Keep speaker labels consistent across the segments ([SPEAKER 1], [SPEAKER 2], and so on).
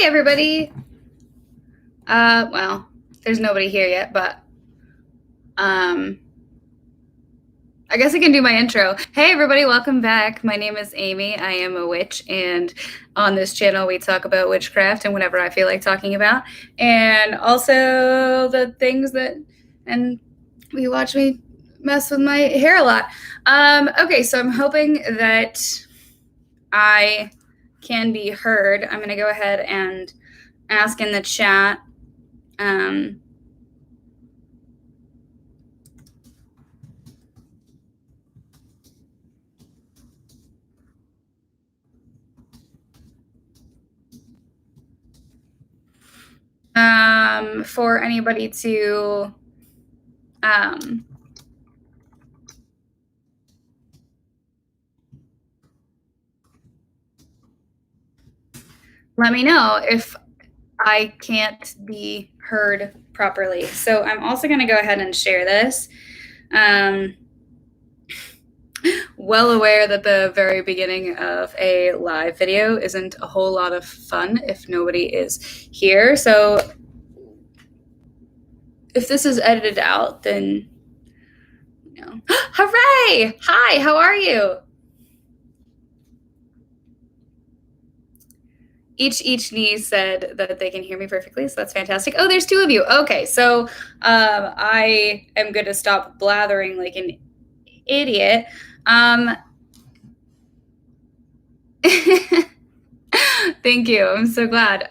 [SPEAKER 1] Hey, everybody. Well, there's nobody here yet, but I guess I can do my intro. Hey, everybody, welcome back. My name is Amy. I am a witch, and on this channel, we talk about witchcraft and whatever I feel like talking about, and also the things that, and we watch me mess with my hair a lot. Okay, so I'm hoping that I can be heard. I'm going to go ahead and ask in the chat. For anybody to let me know if I can't be heard properly. So I'm also going to go ahead and share this. Well aware that the very beginning of a live video isn't a whole lot of fun if nobody is here. So if this is edited out, then, you know. Hooray! Hi, how are you? Each knee said that they can hear me perfectly, so that's fantastic. Oh, there's two of you. Okay, so I am going to stop blathering like an idiot. Thank you. I'm so glad.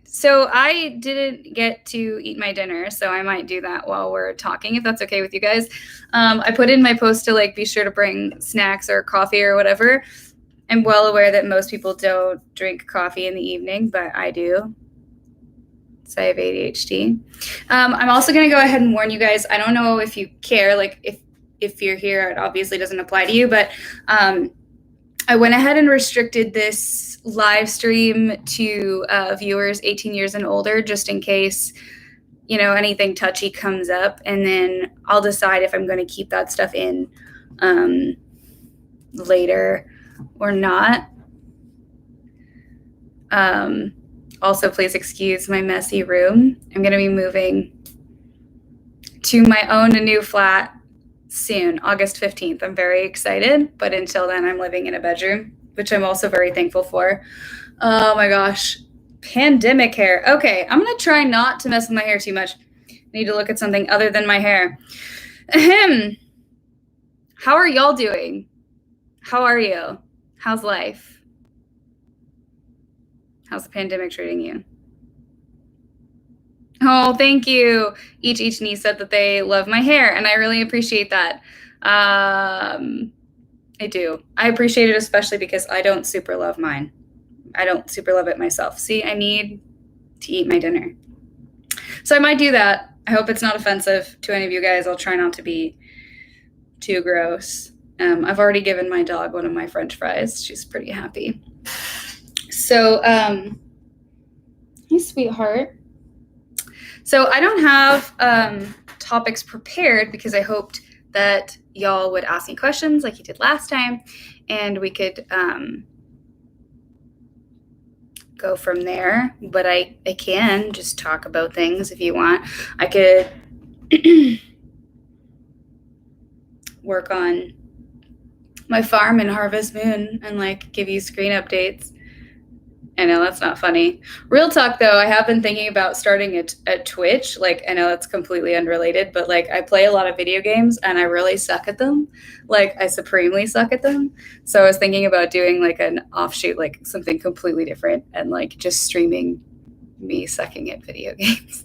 [SPEAKER 1] So I didn't get to eat my dinner, so I might do that while we're talking, if that's okay with you guys. I put in my post to like be sure to bring snacks or coffee or whatever. I'm well aware that most people don't drink coffee in the evening, but I do. So I have ADHD. I'm also going to go ahead and warn you guys. I don't know if you care, like if you're here, it obviously doesn't apply to you, but I went ahead and restricted this live stream to viewers 18 years and older, just in case, you know, anything touchy comes up, and then I'll decide if I'm going to keep that stuff in later or not. Also, please excuse my messy room. I'm going to be moving to my own new flat soon, August 15th. I'm very excited, but until then, I'm living in a bedroom, which I'm also very thankful for. Oh my gosh, pandemic hair. Okay, I'm going to try not to mess with my hair too much. I need to look at something other than my hair. Ahem. How are y'all doing? How are you? How's life? How's the pandemic treating you? Oh, thank you. Each knee said that they love my hair, and I really appreciate that. I do. I appreciate it especially because I don't super love mine. I don't super love it myself. See, I need to eat my dinner. So I might do that. I hope it's not offensive to any of you guys. I'll try not to be too gross. I've already given my dog one of my French fries. She's pretty happy. So, hey, sweetheart. So I don't have topics prepared because I hoped that y'all would ask me questions like you did last time, and we could go from there. But I can just talk about things if you want. I could work on my farm in Harvest Moon and like give you screen updates. I know that's not funny. Real talk though, I have been thinking about starting a Twitch. Like, I know that's completely unrelated, but like I play a lot of video games and I really suck at them. Like, I supremely suck at them. So I was thinking about doing like an offshoot, like something completely different, and like just streaming me sucking at video games.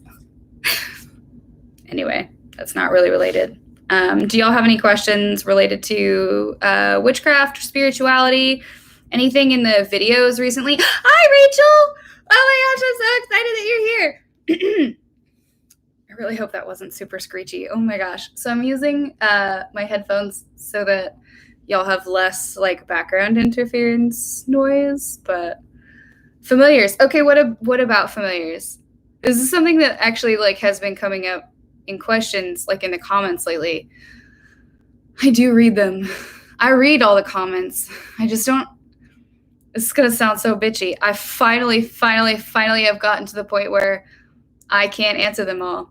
[SPEAKER 1] Anyway, that's not really related. Do y'all have any questions related to witchcraft or spirituality? Anything in the videos recently? Hi, Rachel! Oh my gosh, I'm so excited that you're here. I really hope that wasn't super screechy. Oh my gosh. So I'm using my headphones so that y'all have less like background interference noise, but familiars. Okay, what about familiars? This is something that actually like has been coming up in questions like in the comments lately. I do read them. I read all the comments. I just don't This is going to sound so bitchy. I finally have gotten to the point where I can't answer them all.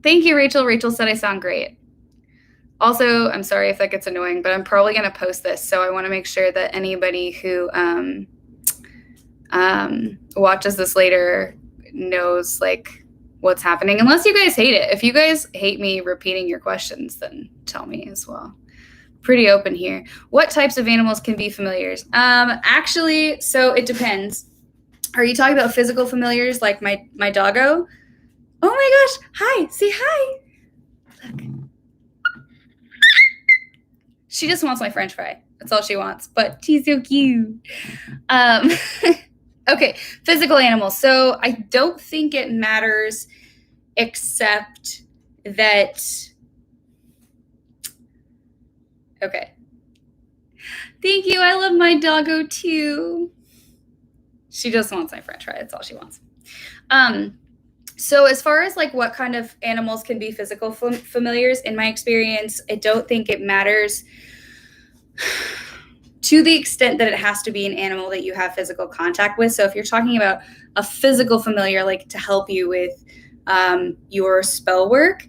[SPEAKER 1] Thank you, Rachel. Rachel said I sound great. Also, I'm sorry if that gets annoying, but I'm probably going to post this, so I want to make sure that anybody who watches this later knows like what's happening, unless you guys hate it. If you guys hate me repeating your questions, then tell me as well. Pretty open here. What types of animals can be familiars? Actually, so it depends. Are you talking about physical familiars like my doggo? Oh my gosh, hi, say hi. Look. She just wants my French fry. That's all she wants, but she's so cute. Okay, physical animals. So I don't think it matters, except that, okay. Thank you, I love my doggo too. She just wants my French fry, that's all she wants. So as far as like what kind of animals can be physical familiars, in my experience, I don't think it matters to the extent that it has to be an animal that you have physical contact with. So if you're talking about a physical familiar, like to help you with your spell work,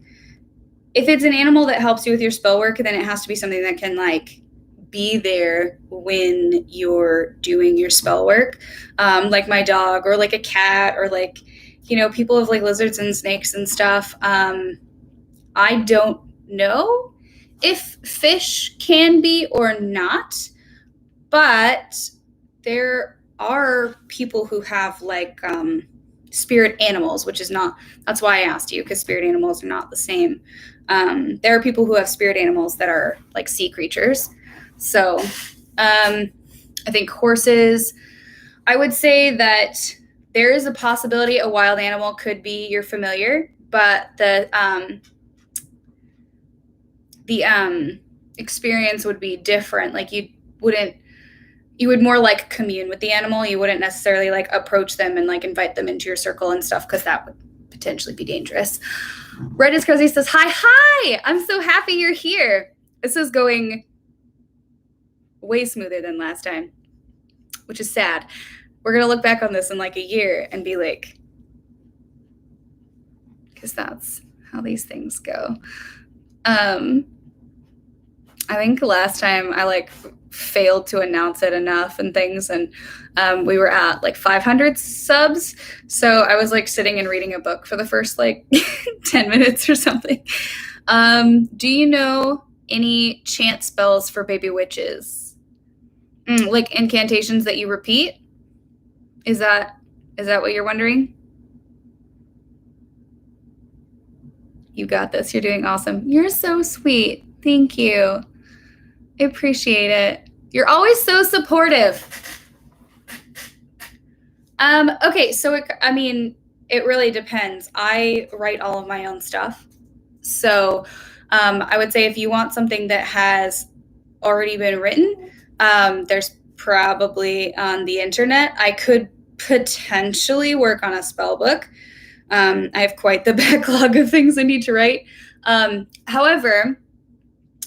[SPEAKER 1] if it's an animal that helps you with your spell work, then it has to be something that can like be there when you're doing your spell work, like my dog or like a cat or like, you know, people have like lizards and snakes and stuff. I don't know if fish can be or not, but there are people who have like spirit animals, which is not, that's why I asked you, because spirit animals are not the same. There are people who have spirit animals that are like sea creatures. So I think horses, I would say that there is a possibility a wild animal could be your familiar, but the experience would be different. Like you would more like commune with the animal. You wouldn't necessarily like approach them and like invite them into your circle and stuff, because that would potentially be dangerous. Red is Crazy says, hi, I'm so happy you're here. This is going way smoother than last time, which is sad. We're going to look back on this in like a year and be like, because that's how these things go. I think last time I like failed to announce it enough and things, and we were at like 500 subs, so I was like sitting and reading a book for the first like 10 minutes or something. Do you know any chant spells for baby witches? Like incantations that you repeat? Is that what you're wondering? You got this. You're doing awesome. You're so sweet. Thank you. I appreciate it. You're always so supportive. Okay, so it really depends. I write all of my own stuff. So I would say if you want something that has already been written, there's probably on the internet. I could potentially work on a spell book. I have quite the backlog of things I need to write. However,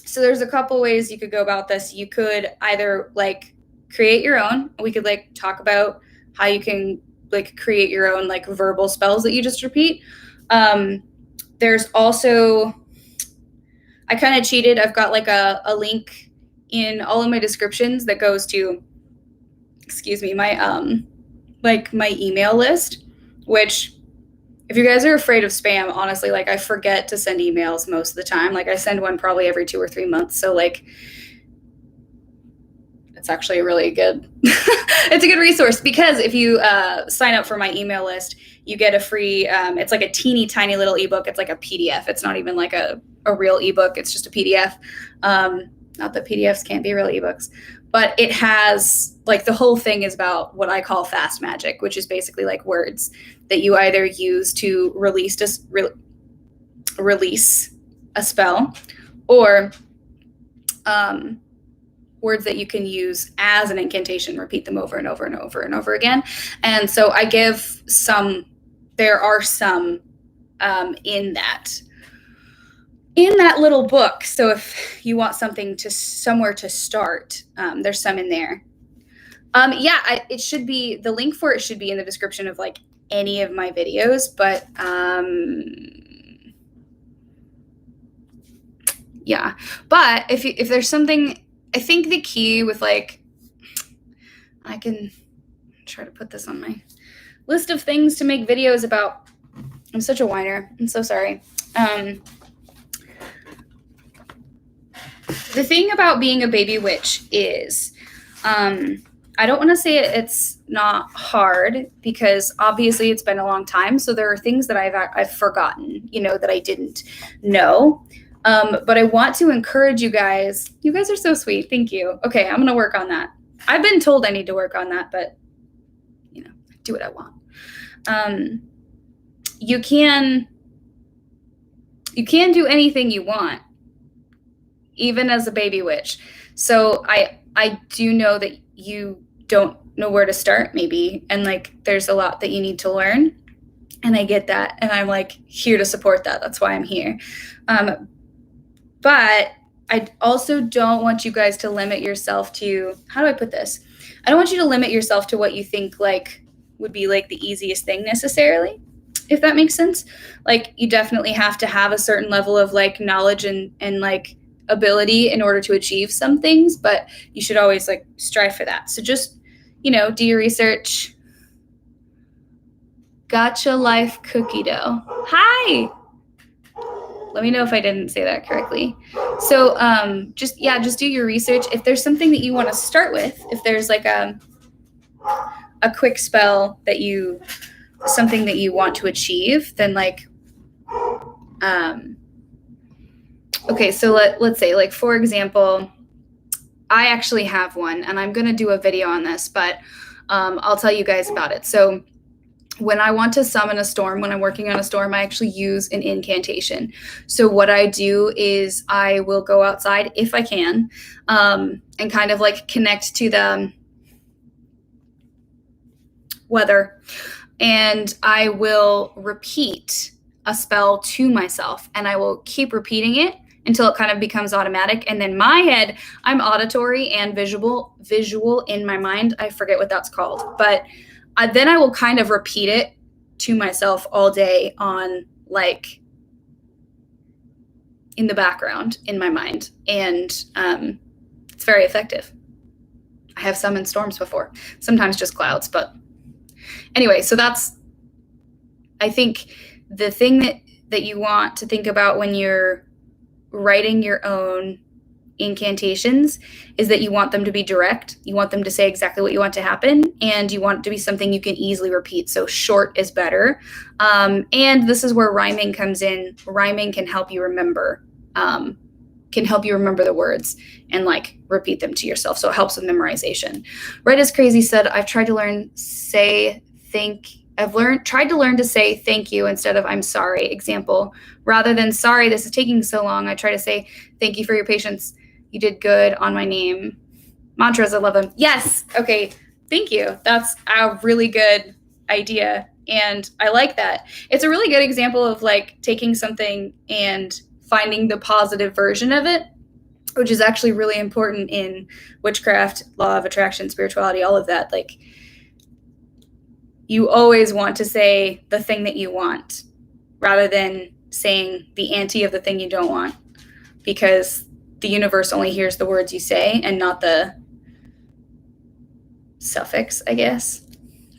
[SPEAKER 1] so there's a couple ways you could go about this. You could either like create your own. We could like talk about how you can like create your own like verbal spells that you just repeat. There's also, I kind of cheated. I've got like a link in all of my descriptions that goes to, my my email list, which if you guys are afraid of spam, honestly, like I forget to send emails most of the time. Like I send one probably every 2 or 3 months. So like it's actually really good. It's a good resource, because if you sign up for my email list, you get a free, it's like a teeny tiny little ebook. It's like a PDF. It's not even like a real ebook. It's just a PDF. Not that PDFs can't be real ebooks, but it has like the whole thing is about what I call fast magic, which is basically like words that you either use to release a spell, or words that you can use as an incantation, repeat them over and over and over and over again. And so I give there are some in that little book. So if you want something somewhere to start, there's some in there. Yeah, it should be, the link for it should be in the description of like any of my videos, but yeah. But if there's something, I think the key with like, I can try to put this on my list of things to make videos about. I'm such a whiner. I'm so sorry. The thing about being a baby witch is, I don't want to say it's not hard, because obviously it's been a long time. So there are things that I've forgotten, that I didn't know. But I want to encourage you guys. You guys are so sweet. Thank you. Okay, I'm going to work on that. I've been told I need to work on that, but do what I want. You can do anything you want, even as a baby witch. So I do know that you don't know where to start, maybe, and like there's a lot that you need to learn, and I get that, and I'm like here to support that. That's why I'm here. But I also don't want you guys to limit yourself to, how do I put this? I don't want you to limit yourself to what you think like would be like the easiest thing necessarily, if that makes sense. Like you definitely have to have a certain level of like knowledge and like ability in order to achieve some things, but you should always like strive for that. So just, do your research. Gotcha life cookie dough. Hi. Let me know if I didn't say that correctly. So just do your research. If there's something that you want to start with, if there's like a quick spell something that you want to achieve, then like, okay, so let's say, like, for example, I actually have one, and I'm going to do a video on this, but I'll tell you guys about it. So when I want to summon a storm, when I'm working on a storm, I actually use an incantation. So what I do is I will go outside if I can, and kind of like connect to the weather, and I will repeat a spell to myself, and I will keep repeating it until it kind of becomes automatic. And then my head, I'm auditory and visual in my mind. I forget what that's called, but then I will kind of repeat it to myself all day on like in the background in my mind. And it's very effective. I have summoned storms before, sometimes just clouds, but anyway, so that's, I think, the thing that you want to think about when you're writing your own incantations is that you want them to be direct. You want them to say exactly what you want to happen, and you want it to be something you can easily repeat. So short is better. And this is where rhyming comes in. Rhyming can help you remember, the words and like repeat them to yourself. So it helps with memorization. Red is Crazy said, I've tried to learn tried to learn to say thank you instead of I'm sorry. Example, rather than sorry, this is taking so long, I try to say thank you for your patience. You did good on my name. Mantras, I love them. Yes. Okay. Thank you. That's a really good idea. And I like that. It's a really good example of like taking something and finding the positive version of it, which is actually really important in witchcraft, law of attraction, spirituality, all of that. Like, you always want to say the thing that you want rather than saying the anti of the thing you don't want, because the universe only hears the words you say and not the suffix, I guess,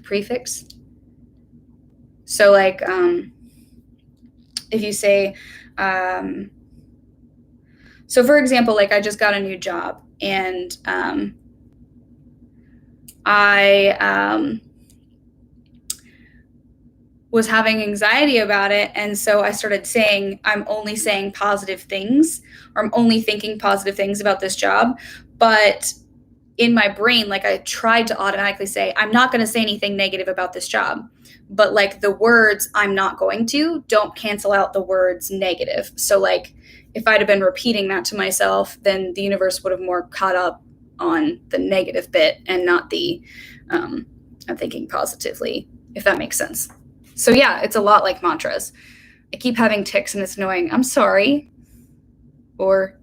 [SPEAKER 1] prefix. So like, if you say, so for example, like I just got a new job, and I was having anxiety about it. And so I started saying, I'm only saying positive things, or I'm only thinking positive things about this job. But in my brain, like I tried to automatically say, I'm not going to say anything negative about this job. But like the words I'm not going to don't cancel out the words negative. So like if I'd have been repeating that to myself, then the universe would have more caught up on the negative bit and not the I'm thinking positively, if that makes sense. So yeah, it's a lot like mantras. I keep having tics and it's annoying. I'm sorry. Or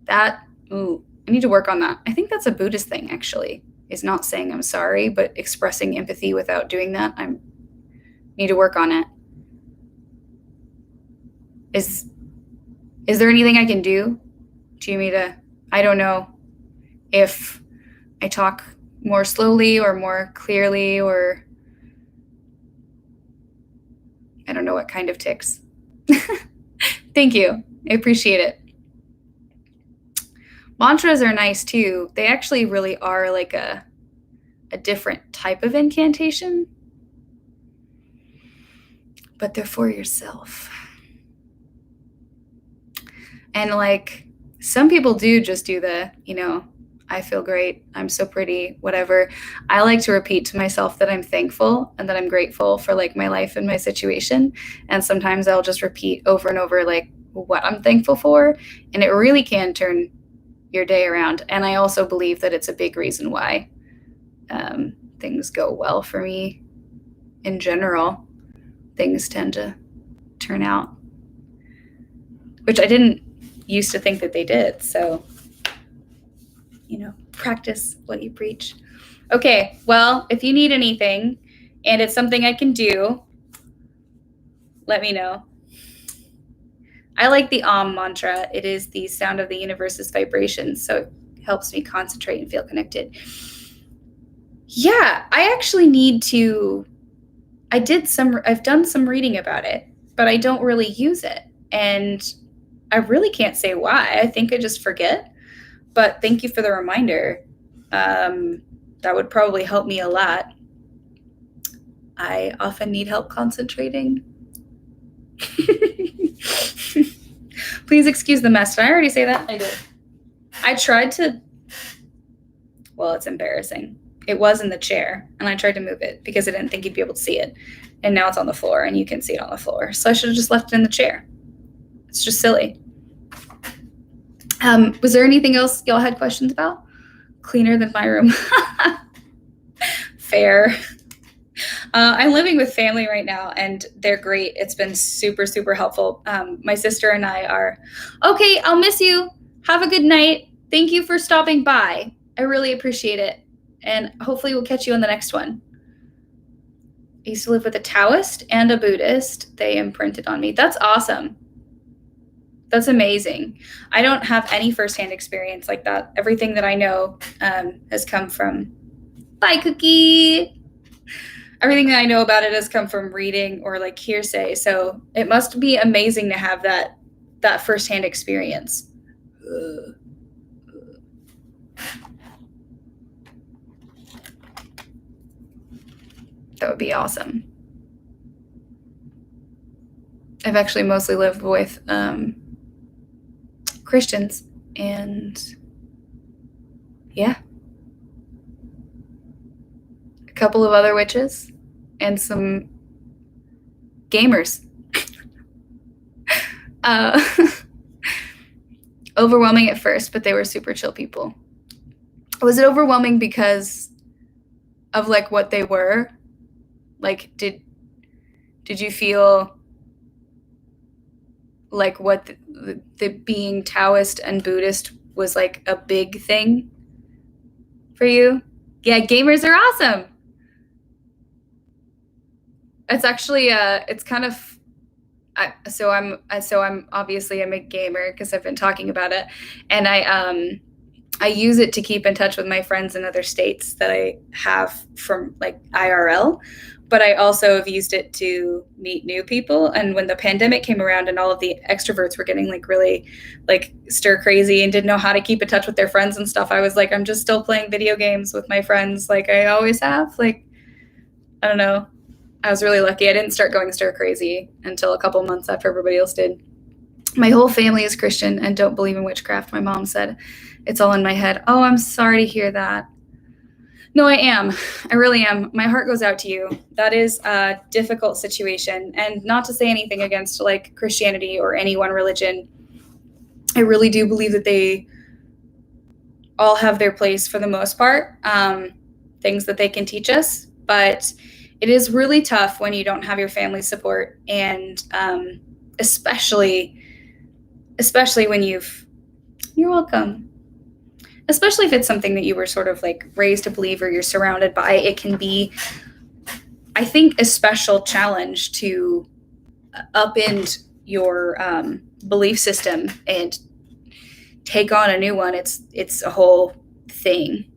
[SPEAKER 1] that, ooh, I need to work on that. I think that's a Buddhist thing, actually. is not saying I'm sorry, but expressing empathy without doing that. I need to work on it. Is there anything I can do? Do you need to, I don't know if I talk more slowly or more clearly, or I don't know what kind of tics. Thank you. I appreciate it. Mantras are nice too. They actually really are like a different type of incantation, but they're for yourself. And like some people do just do the, I feel great, I'm so pretty, whatever. I like to repeat to myself that I'm thankful and that I'm grateful for like my life and my situation. And sometimes I'll just repeat over and over like what I'm thankful for. And it really can turn your day around. And I also believe that it's a big reason why things go well for me in general. Things tend to turn out, which I didn't used to think that they did. So, practice what you preach. Okay, well, if you need anything and it's something I can do, let me know. I like the Om mantra. It is the sound of the universe's vibrations, so it helps me concentrate and feel connected. Yeah, I actually need to, I've done some reading about it, but I don't really use it. And I really can't say why. I think I just forget. But thank you for the reminder. That would probably help me a lot. I often need help concentrating. Please excuse the mess. Did I already say that? I did. I tried to, well, it's embarrassing. It was in the chair, and I tried to move it because I didn't think you'd be able to see it. And now it's on the floor, and you can see it on the floor. So I should have just left it in the chair. It's just silly. Was there anything else y'all had questions about? Cleaner than my room. Fair. I'm living with family right now, and they're great. It's been super, super helpful. My sister and I are, okay, I'll miss you. Have a good night. Thank you for stopping by. I really appreciate it. And hopefully we'll catch you on the next one. I used to live with a Taoist and a Buddhist. They imprinted on me. That's awesome. That's amazing. I don't have any firsthand experience like that. Everything that I know has come from, bye Cookie. Everything that I know about it has come from reading or like hearsay. So it must be amazing to have that firsthand experience. That would be awesome. I've actually mostly lived with Christians, and yeah, a couple of other witches and some gamers. Overwhelming at first, but they were super chill people. Was it overwhelming because of like what they were? Like, did you feel like what the being Taoist and Buddhist was like a big thing for you? Yeah, gamers are awesome. It's actually it's kind of so I'm obviously I'm a gamer because I've been talking about it, and I use it to keep in touch with my friends in other states that I have from like IRL. But I also have used it to meet new people. And when the pandemic came around and all of the extroverts were getting like really like stir crazy and didn't know how to keep in touch with their friends and stuff, I was like, I'm just still playing video games with my friends like I always have. Like, I don't know. I was really lucky. I didn't start going stir crazy until a couple months after everybody else did. My whole family is Christian and don't believe in witchcraft. My mom said it's all in my head. Oh, I'm sorry to hear that. No, I am. I really am. My heart goes out to you. That is a difficult situation. And not to say anything against like Christianity or any one religion. I really do believe that they all have their place for the most part, things that they can teach us. But it is really tough when you don't have your family support. And especially when you're welcome. especially if it's something that you were sort of like raised to believe or you're surrounded by, it can be, I think, a special challenge to upend your belief system and take on a new one. It's a whole thing.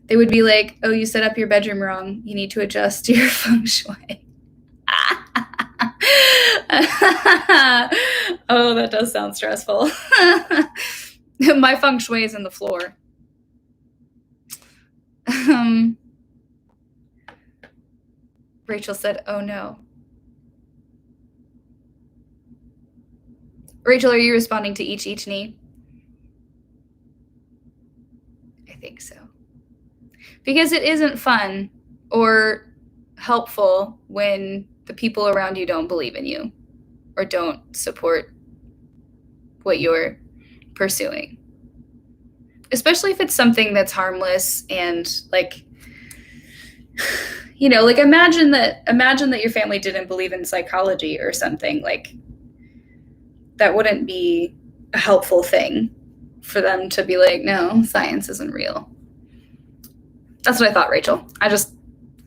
[SPEAKER 1] They would be like, oh, you set up your bedroom wrong. You need to adjust your feng shui. Oh, that does sound stressful. My feng shui is in the floor. Rachel said, oh no. Rachel, are you responding to each knee? I think so. Because it isn't fun or helpful when the people around you don't believe in you or don't support what you're pursuing. Especially if it's something that's harmless and like, you know, like imagine that your family didn't believe in psychology or something. Like, that wouldn't be a helpful thing for them to be like, no, science isn't real. That's what I thought, Rachel. I was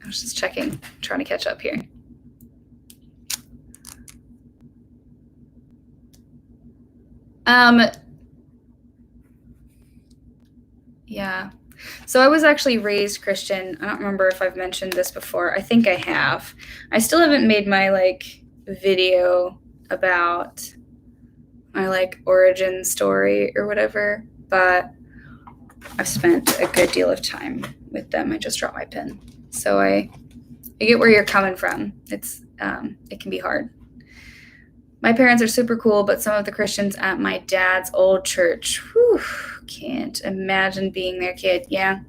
[SPEAKER 1] just checking, trying to catch up here. Yeah. So I was actually raised Christian. I don't remember if I've mentioned this before. I think I have. I still haven't made my like video about my like origin story or whatever, but I've spent a good deal of time with them. I just dropped my pen. So I get where you're coming from. It's it can be hard. My parents are super cool, but some of the Christians at my dad's old church, can't imagine being their kid. Yeah,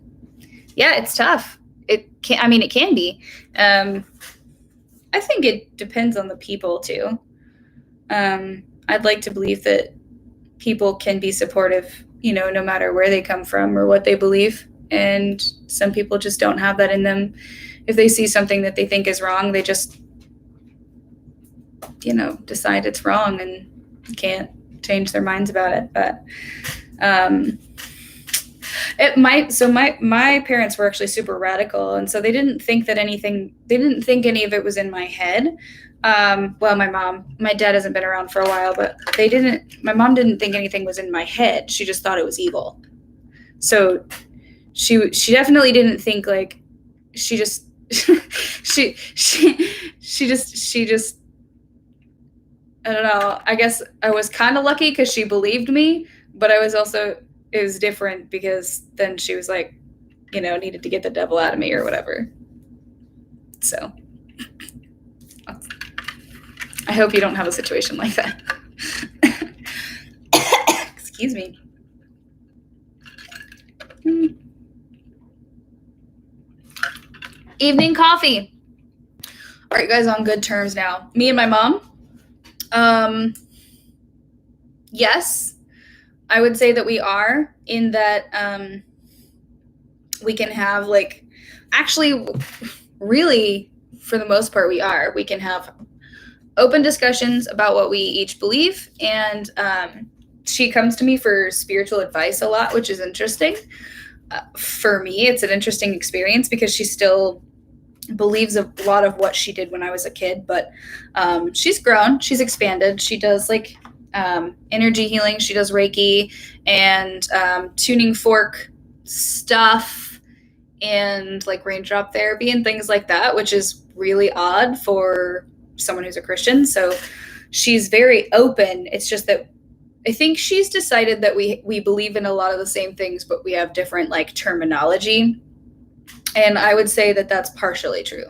[SPEAKER 1] it's tough. It can be. I think it depends on the people too. I'd like to believe that people can be supportive, you know, no matter where they come from or what they believe. And some people just don't have that in them. If they see something that they think is wrong, they just, you know, decide it's wrong and can't change their minds about it. But it might. So my parents were actually super radical, and so they didn't think any of it was in my head. Well, my dad hasn't been around for a while, but my mom didn't think anything was in my head. She just thought it was evil. So she definitely didn't think like, she just I don't know. I guess I was kind of lucky because she believed me, but it was different because then she was like, you know, needed to get the devil out of me or whatever. So I hope you don't have a situation like that. Excuse me. Evening coffee. All right, guys, on good terms now. Me and my mom. Yes, I would say that we are, in that we can have like, actually, really, for the most part, we can have open discussions about what we each believe. And she comes to me for spiritual advice a lot, which is interesting. For me, it's an interesting experience because she still believes a lot of what she did when I was a kid, but she's grown, she's expanded. She does like energy healing, she does Reiki and tuning fork stuff and like raindrop therapy and things like that, which is really odd for someone who's a Christian. So she's very open. It's just that I think she's decided that we believe in a lot of the same things, but we have different like terminology. And I would say that that's partially true.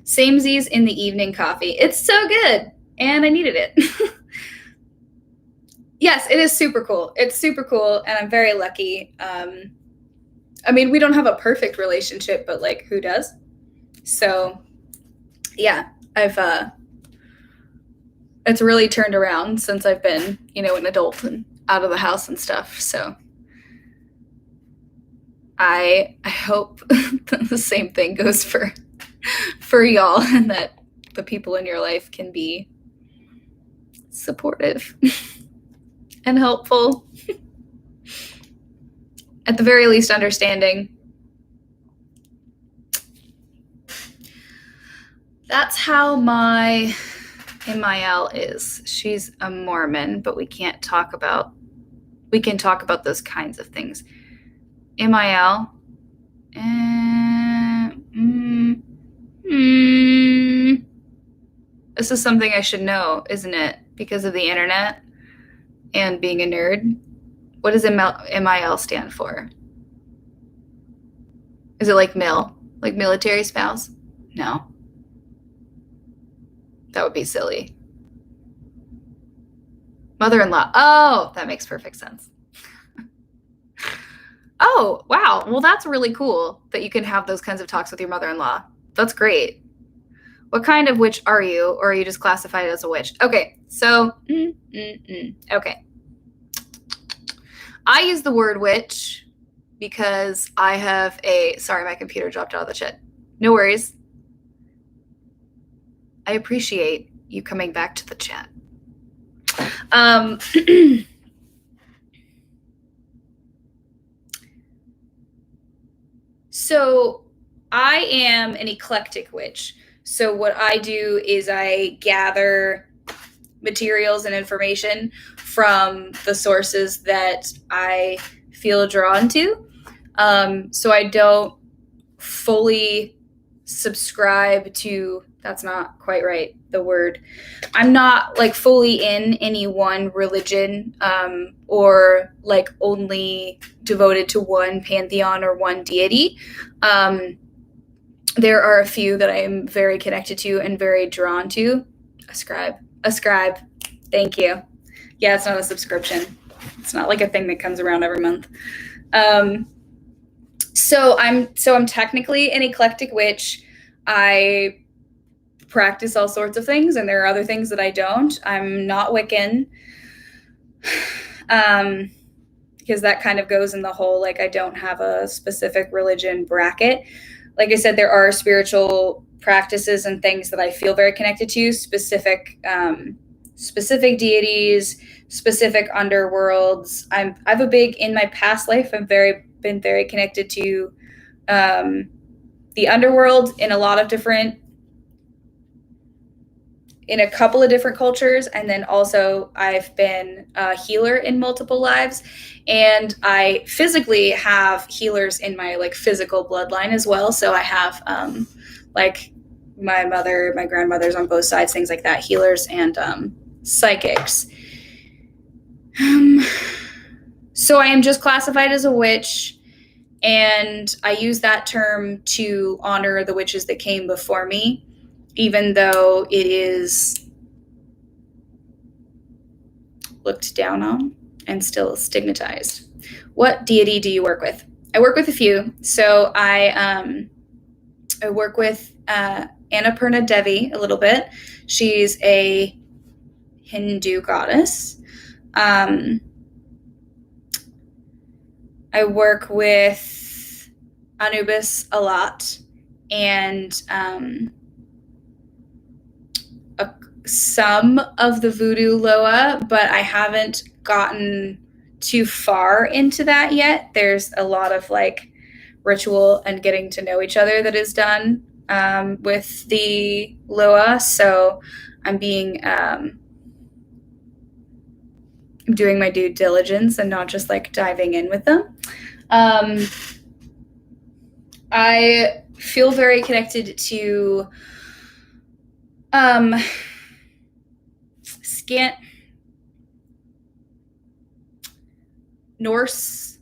[SPEAKER 1] Samesies in the evening coffee. It's so good. And I needed it. Yes, it is super cool. It's super cool. And I'm very lucky. I mean, we don't have a perfect relationship, but like, who does? So yeah, it's really turned around since I've been, you know, an adult and out of the house and stuff. So I hope that the same thing goes for y'all, and that the people in your life can be supportive and helpful. at the very least, understanding. That's how my MIL is. She's a Mormon, but we can talk about those kinds of things. MIL. This is something I should know, isn't it? Because of the internet and being a nerd. What does MIL stand for? Is it like MIL? Like military spouse? No. That would be silly. Mother-in-law. Oh, that makes perfect sense. Oh, wow. Well, that's really cool that you can have those kinds of talks with your mother-in-law. That's great. What kind of witch are you? Or are you just classified as a witch? Okay, so, okay. I use the word witch because I have sorry, my computer dropped out of the chat. No worries. I appreciate you coming back to the chat. So I am an eclectic witch. So what I do is I gather materials and information from the sources that I feel drawn to. So I don't fully subscribe to, that's not quite right, the word. I'm not like fully in any one religion, or like only devoted to one pantheon or one deity. There are a few that I am very connected to and very drawn to. Ascribe. Thank you. Yeah, it's not a subscription. It's not like a thing that comes around every month. So I'm technically an eclectic witch. I practice all sorts of things, and there are other things that I don't. I'm not Wiccan, because that kind of goes in the whole, like, I don't have a specific religion bracket. Like I said, there are spiritual practices and things that I feel very connected to, specific deities, specific underworlds. I've a big, in my past life, I've been very connected to the underworld in a couple of different cultures. And then also I've been a healer in multiple lives, and I physically have healers in my like physical bloodline as well. So I have like my mother, my grandmothers on both sides, things like that, healers and psychics. So I am just classified as a witch, and I use that term to honor the witches that came before me, even though it is looked down on and still stigmatized. What deity do you work with? I work with a few. So I work with Annapurna Devi a little bit. She's a Hindu goddess. I work with Anubis a lot, and some of the voodoo Loa, but I haven't gotten too far into that yet. There's a lot of like ritual and getting to know each other that is done with the Loa. So I'm doing my due diligence and not just like diving in with them. I feel very connected to Norse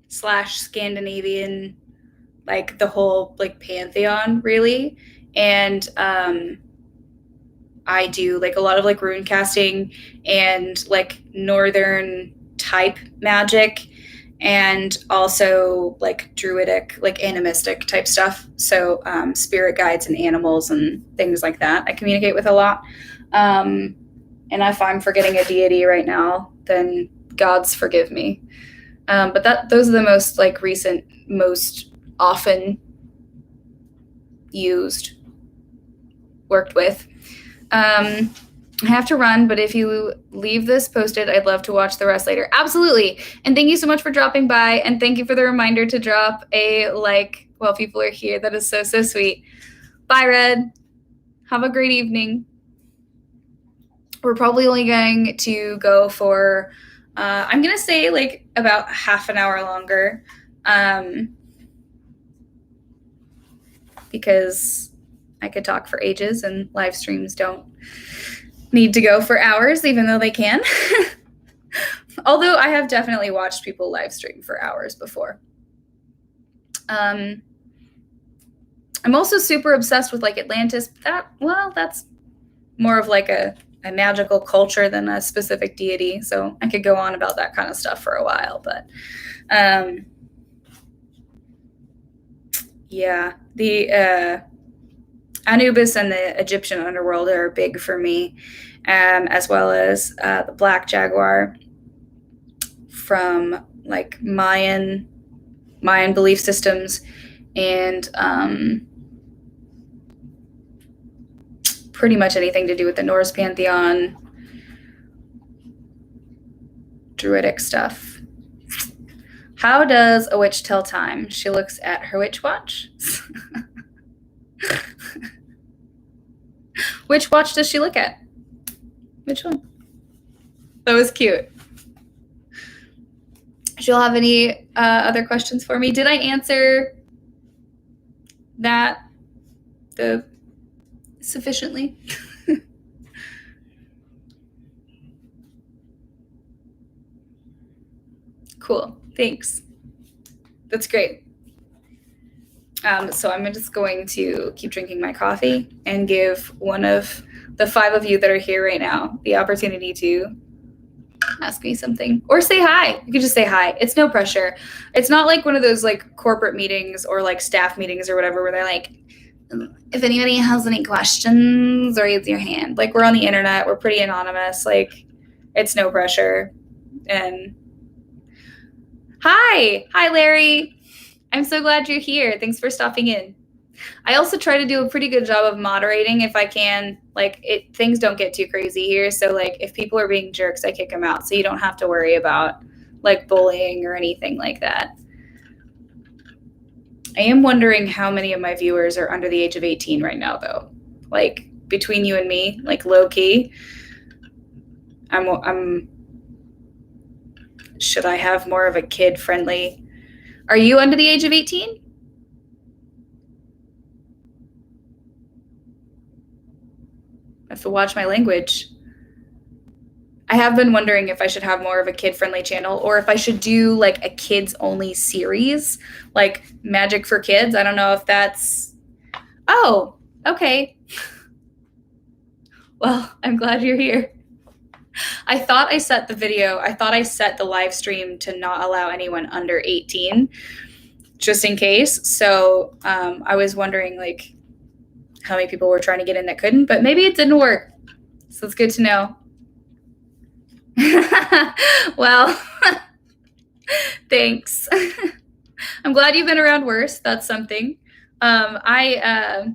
[SPEAKER 1] / Scandinavian, like the whole like pantheon really. And I do like a lot of like rune casting and like northern type magic, and also like druidic, like animistic type stuff. So spirit guides and animals and things like that I communicate with a lot. And if I'm forgetting a deity right now, then gods forgive me. But those are the most like recent, most often used, worked with. I have to run, but if you leave this posted, I'd love to watch the rest later. Absolutely. And thank you so much for dropping by. And thank you for the reminder to drop a like while people are here. That is so, so sweet. Bye, Red. Have a great evening. We're probably only going to go for, I'm going to say like about half an hour longer. Because I could talk for ages and live streams don't need to go for hours, even though they can. Although I have definitely watched people live stream for hours before. I'm also super obsessed with like Atlantis. That's more of like a magical culture than a specific deity. So I could go on about that kind of stuff for a while, but yeah, the Anubis and the Egyptian underworld are big for me, as well as the black jaguar from like Mayan belief systems, and pretty much anything to do with the Norse pantheon, druidic stuff. How does a witch tell time? She looks at her witch watch. Which watch does she look at? Which one? That was cute. Do you have any other questions for me? Did I answer that sufficiently? Cool. Thanks. That's great. So I'm just going to keep drinking my coffee and give one of the 5 of you that are here right now the opportunity to ask me something or say hi. You could just say hi. It's no pressure. It's not like one of those like corporate meetings or like staff meetings or whatever where they're like, if anybody has any questions, raise your hand. Like, we're on the internet. We're pretty anonymous. Like, it's no pressure. And hi, Larry. I'm so glad you're here. Thanks for stopping in. I also try to do a pretty good job of moderating if I can. Like, things don't get too crazy here. So, like, if people are being jerks, I kick them out. So you don't have to worry about, like, bullying or anything like that. I am wondering how many of my viewers are under the age of 18 right now, though. Like, between you and me, like, low-key, I'm should I have more of a kid-friendly... Are you under the age of 18? I have to watch my language. I have been wondering if I should have more of a kid-friendly channel or if I should do like a kids-only series, like Magic for Kids. I don't know if that's... Oh, okay. Well, I'm glad you're here. I thought I set the live stream to not allow anyone under 18, just in case. So I was wondering like how many people were trying to get in that couldn't, but maybe it didn't work. So it's good to know. Well, thanks. I'm glad you've been around worse. That's something. I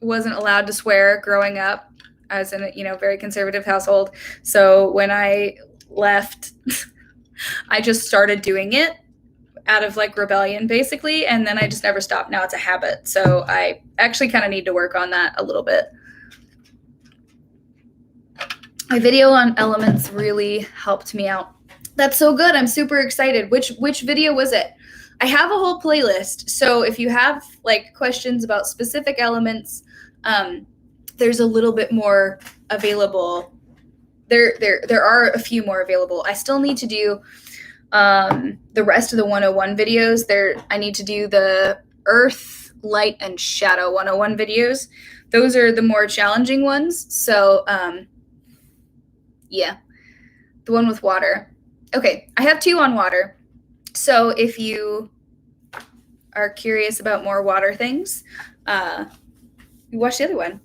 [SPEAKER 1] wasn't allowed to swear growing up. I was in a very conservative household. So when I left, I just started doing it out of like rebellion, basically, and then I just never stopped. Now it's a habit. So I actually kind of need to work on that a little bit. My video on elements really helped me out. That's so good. I'm super excited. Which video was it? I have a whole playlist. So if you have like questions about specific elements, there's a little bit more available. There are a few more available. I still need to do the rest of the 101 videos. I need to do the Earth, Light, and Shadow 101 videos. Those are the more challenging ones. So yeah, the one with water. Okay, I have 2 on water. So if you are curious about more water things, you watch the other one.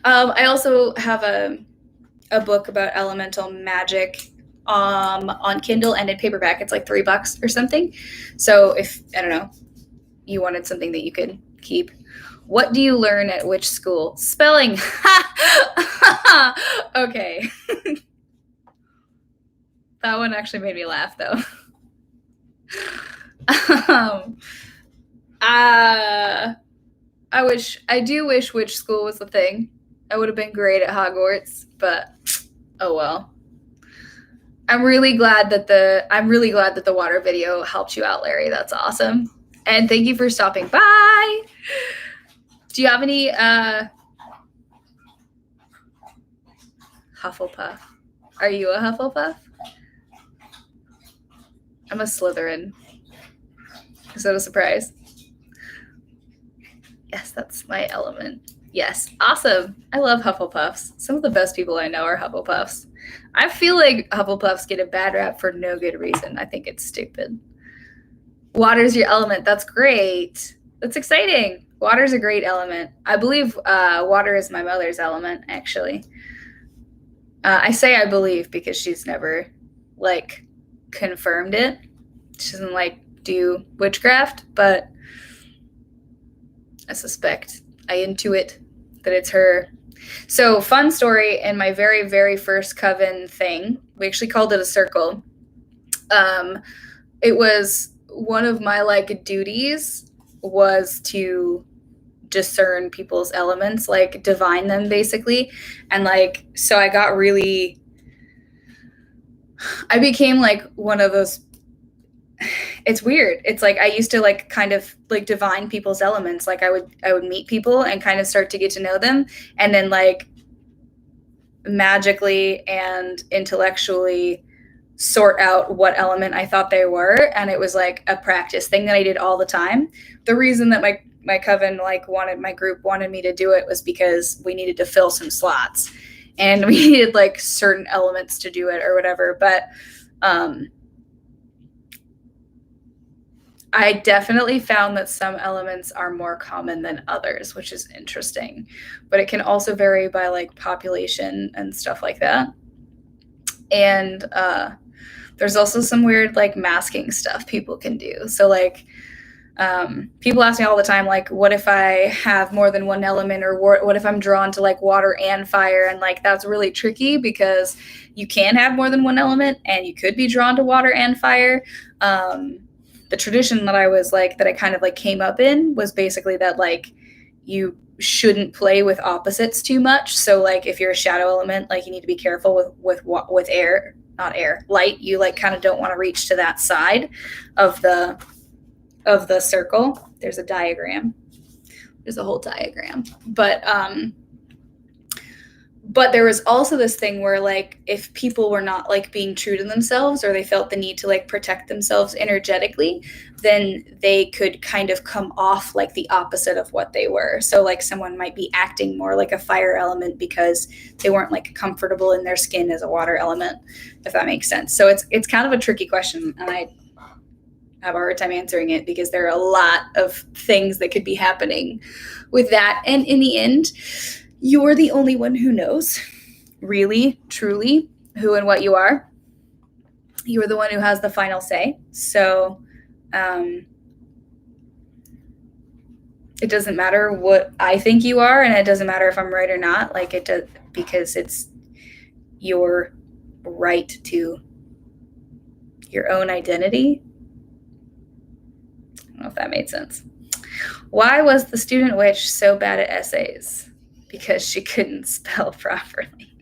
[SPEAKER 1] I also have a book about elemental magic on Kindle and in paperback. It's like $3 or something. So if, I don't know, you wanted something that you could keep. What do you learn at which school? Spelling. Okay. That one actually made me laugh, though. I do wish which school was the thing. I would have been great at Hogwarts, but oh well. I'm really glad that the water video helped you out, Larry. That's awesome. And thank you for stopping by. Do you have any Hufflepuff? Are you a Hufflepuff? I'm a Slytherin. Is that a surprise? Yes, that's my element. Yes, awesome. I love Hufflepuffs. Some of the best people I know are Hufflepuffs. I feel like Hufflepuffs get a bad rap for no good reason. I think it's stupid. Water's your element. That's great. That's exciting. Water's a great element. I believe water is my mother's element, actually. I say I believe because she's never, like, confirmed it. She doesn't, like, do witchcraft, but I suspect, I intuit that it's her. So, fun story, in my very, very first coven thing, we actually called it a circle. It was one of my, like, duties was to discern people's elements, like, divine them, basically. And, like, so I became, like, one of those. It's weird. It's like I used to, like, kind of, like, divine people's elements. Like, I would meet people and kind of start to get to know them, and then, like, magically and intellectually sort out what element I thought they were. And it was, like, a practice thing that I did all the time. The reason that my coven, like, my group wanted me to do it was because we needed to fill some slots, and we needed, like, certain elements to do it or whatever. But I definitely found that some elements are more common than others, which is interesting. But it can also vary by, like, population and stuff like that. And there's also some weird, like, masking stuff people can do. So, like, people ask me all the time, like, what if I have more than one element, or what if I'm drawn to, like, water and fire? And, like, that's really tricky because you can have more than one element and you could be drawn to water and fire. The tradition that I kind of, like, came up in was basically that, like, you shouldn't play with opposites too much. So, like, if you're a shadow element, like, you need to be careful with air, not air, light. You, like, kind of don't want to reach to that side of the circle. There's a diagram. There's a whole diagram. But there was also this thing where, like, if people were not, like, being true to themselves, or they felt the need to, like, protect themselves energetically, then they could kind of come off like the opposite of what they were. So, like, someone might be acting more like a fire element because they weren't, like, comfortable in their skin as a water element, if that makes sense. So it's kind of a tricky question, and I have a hard time answering it because there are a lot of things that could be happening with that. And in the end, you're the only one who knows, really, truly, who and what you are. You're the one who has the final say. So it doesn't matter what I think you are, and it doesn't matter if I'm right or not. Like, it does, because it's your right to your own identity. I don't know if that made sense. Why was the student witch so bad at essays? Because she couldn't spell properly.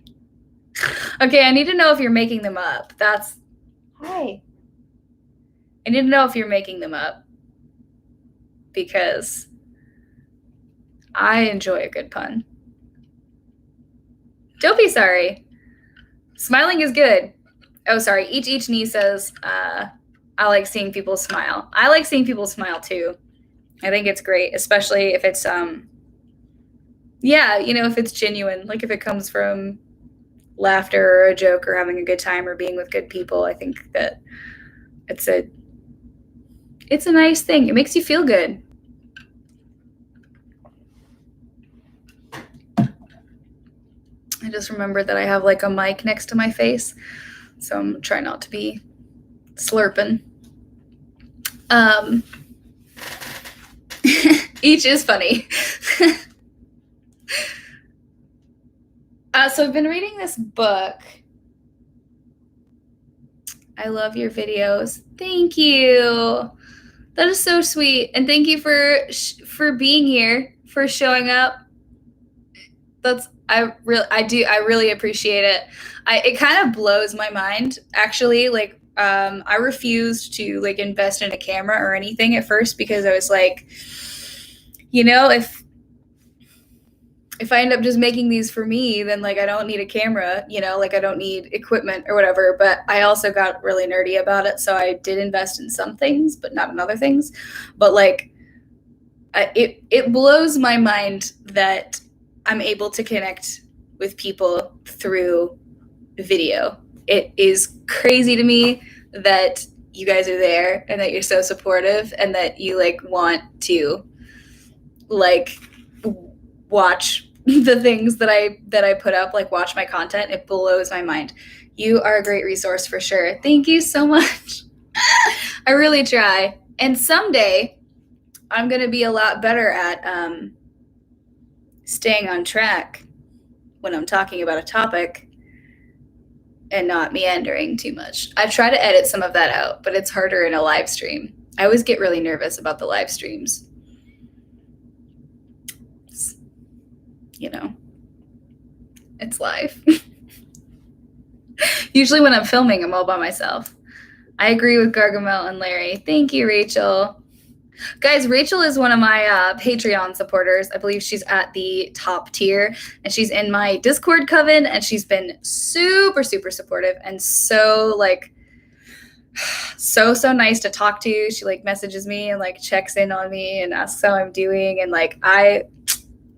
[SPEAKER 1] Okay, I need to know if you're making them up. Hi. I need to know if you're making them up, because I enjoy a good pun. Don't be sorry. Smiling is good. Oh, sorry. Each knee says, I like seeing people smile. I like seeing people smile too. I think it's great, especially if it's, if it's genuine, like if it comes from laughter or a joke or having a good time or being with good people. I think that it's a nice thing. It makes you feel good. I just remembered that I have, like, a mic next to my face, so I'm trying not to be slurping. Each is funny. So I've been reading this book. I love your videos. Thank you. That is so sweet. And thank you for being here, for showing up. I really appreciate it. It kind of blows my mind, actually. Like, I refused to like invest in a camera or anything at first because I was like, if I end up just making these for me, then like I don't need a camera, like I don't need equipment or whatever. But I also got really nerdy about it, so I did invest in some things, but not in other things. But like, it blows my mind that I'm able to connect with people through video. It is crazy to me that you guys are there and that you're so supportive and that you like want to like watch the things that I put up, like watch my content. It blows my mind. You are a great resource for sure. Thank you so much. I really try. And someday I'm going to be a lot better at staying on track when I'm talking about a topic and not meandering too much. I try to edit some of that out, but it's harder in a live stream. I always get really nervous about the live streams. It's live. Usually when I'm filming, I'm all by myself. I agree with Gargamel and Larry. Thank you, Rachel. Guys, Rachel is one of my Patreon supporters. I believe she's at the top tier, and she's in my Discord coven, and she's been super, super supportive and so nice to talk to. She like messages me and like checks in on me and asks how I'm doing. And like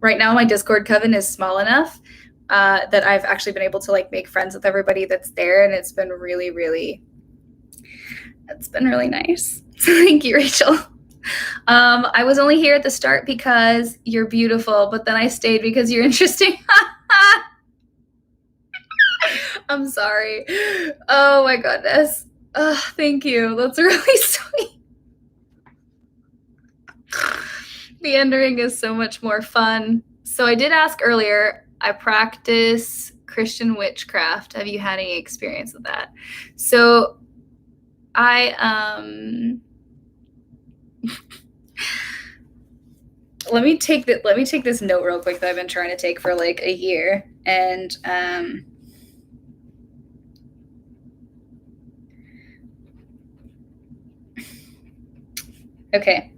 [SPEAKER 1] right now my Discord coven is small enough that I've actually been able to like make friends with everybody that's there, and it's been really, really nice. So thank you, Rachel. I was only here at the start because you're beautiful, but then I stayed because you're interesting. I'm sorry. Oh my goodness. Thank you. That's really sweet. Meandering is so much more fun. So I did ask earlier, I practice Christian witchcraft. Have you had any experience with that? So let me take this note real quick that I've been trying to take for like a year. And okay.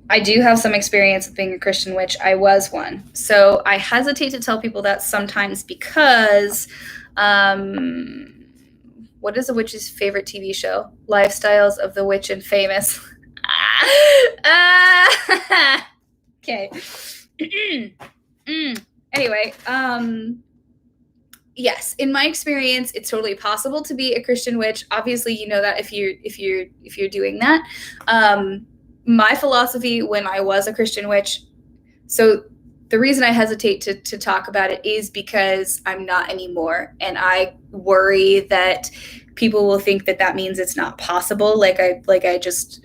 [SPEAKER 1] I do have some experience with being a Christian witch. I was one. So I hesitate to tell people that sometimes because what is a witch's favorite TV show? Lifestyles of the Witch and Famous. Okay. Anyway, yes, in my experience, it's totally possible to be a Christian witch. Obviously, you know that if you're doing that. My philosophy when I was a Christian witch, so the reason I hesitate to talk about it is because I'm not anymore. And I worry that people will think that means it's not possible. Like I just,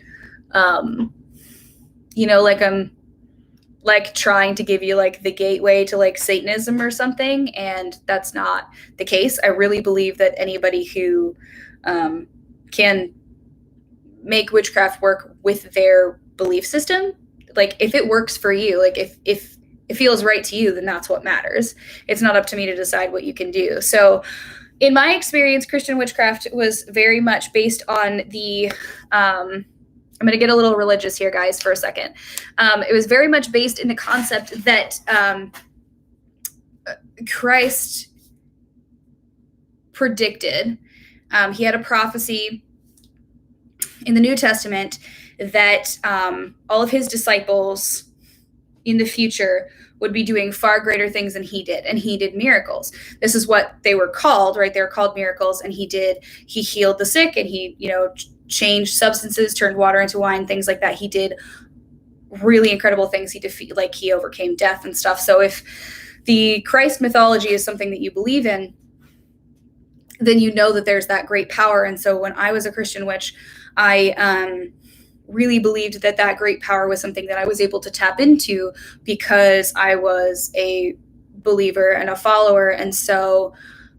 [SPEAKER 1] like I'm like trying to give you like the gateway to like Satanism or something. And that's not the case. I really believe that anybody who can make witchcraft work with their belief system, like if it works for you, like if it feels right to you, then that's what matters. It's not up to me to decide what you can do. So in my experience, Christian witchcraft was very much based on the I'm going to get a little religious here, guys, for a second. It was very much based in the concept that Christ predicted. He had a prophecy in the New Testament that all of his disciples in the future would be doing far greater things than he did. And he did miracles. This is what they were called, right? They're called miracles. And he healed the sick, and he, changed substances, turned water into wine, things like that. He did really incredible things. He overcame death and stuff. So if the Christ mythology is something that you believe in, then you know that there's that great power. And so when I was a Christian witch, I really believed that that great power was something that I was able to tap into because I was a believer and a follower. And so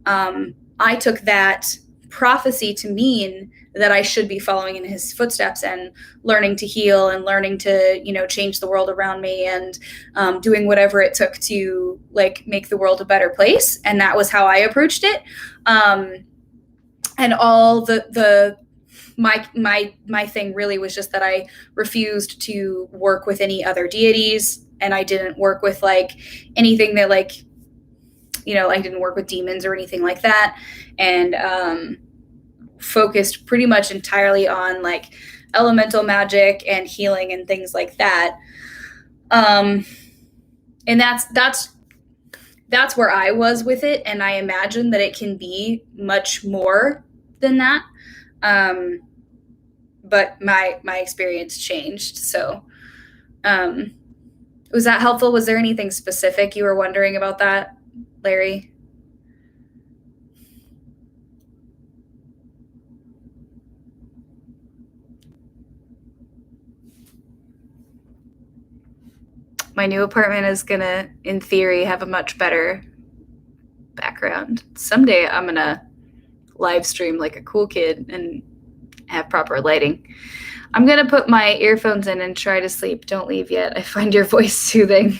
[SPEAKER 1] I took that prophecy to mean that I should be following in his footsteps and learning to heal and learning to, you know, change the world around me and doing whatever it took to like make the world a better place. And that was how I approached it. And all my thing really was just that I refused to work with any other deities, and I didn't work with like anything that like, you know, I didn't work with demons or anything like that, and focused pretty much entirely on like elemental magic and healing and things like that. And that's where I was with it, and I imagine that it can be much more than that. But my experience changed. So, was that helpful? Was there anything specific you were wondering about that, Larry? My new apartment is gonna, in theory, have a much better background. Someday I'm gonna live stream like a cool kid and have proper lighting. I'm gonna put my earphones in and try to sleep. Don't leave yet. I find your voice soothing.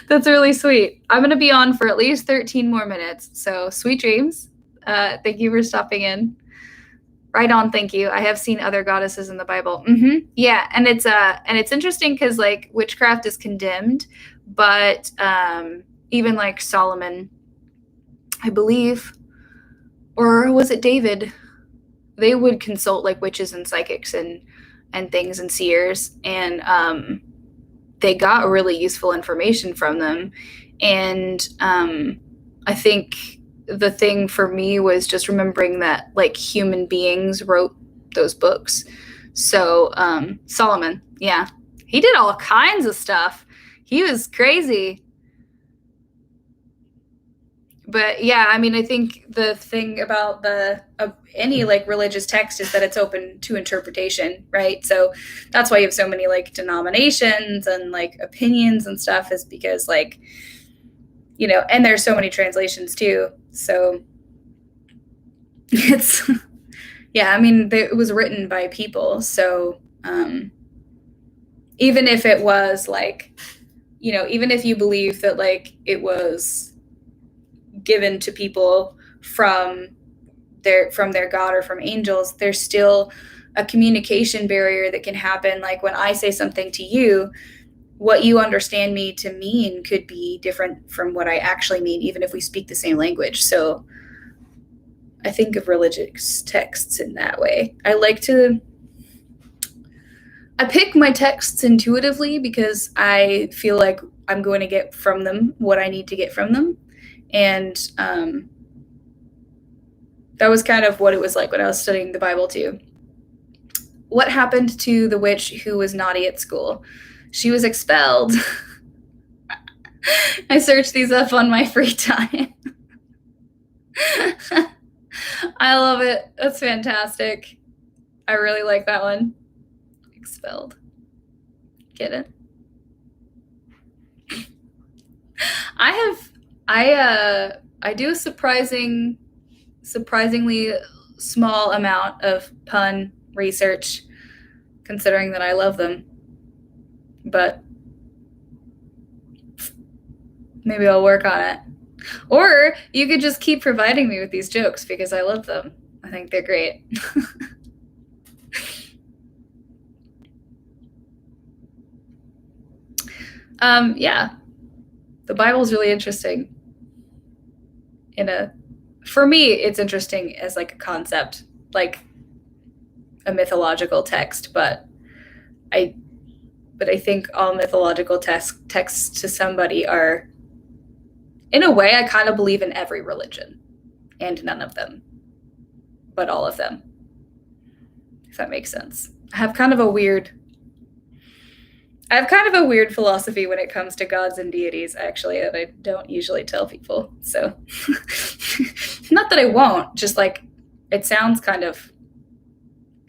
[SPEAKER 1] That's really sweet. I'm gonna be on for at least 13 more minutes. So sweet dreams. Thank you for stopping in. Right on, thank you. I have seen other goddesses in the Bible. Yeah, and it's interesting because like witchcraft is condemned, but even like Solomon, I believe, or was it David? They would consult like witches and psychics and things and seers, and they got really useful information from them. And I think the thing for me was just remembering that like human beings wrote those books. So Solomon, yeah, he did all kinds of stuff. He was crazy. But yeah, I mean, I think the thing about any like religious text is that it's open to interpretation, right? So that's why you have so many like denominations and like opinions and stuff, is because like, you know, and there's so many translations too. So it's yeah, I mean, it was written by people, so even if it was like, you know, even if you believe that like it was given to people from their god or from angels, there's still a communication barrier that can happen. Like when I say something to you, what you understand me to mean could be different from what I actually mean, even if we speak the same language. So I think of religious texts in that way. I pick my texts intuitively because I feel like I'm going to get from them what I need to get from them. And that was kind of what it was like when I was studying the Bible too. What happened to the witch who was naughty at school? She was expelled. I searched these up on my free time. I love it. That's fantastic. I really like that one. Expelled. Get it? I do a surprisingly small amount of pun research, considering that I love them. But maybe I'll work on it. Or you could just keep providing me with these jokes because I love them. I think they're great. Yeah, the Bible's really interesting. For me, it's interesting as like a concept, like a mythological text, but I think all mythological texts to somebody are, in a way, I kind of believe in every religion, and none of them, but all of them, if that makes sense. I have kind of a weird philosophy when it comes to gods and deities, actually, that I don't usually tell people. So, not that I won't, just like it sounds kind of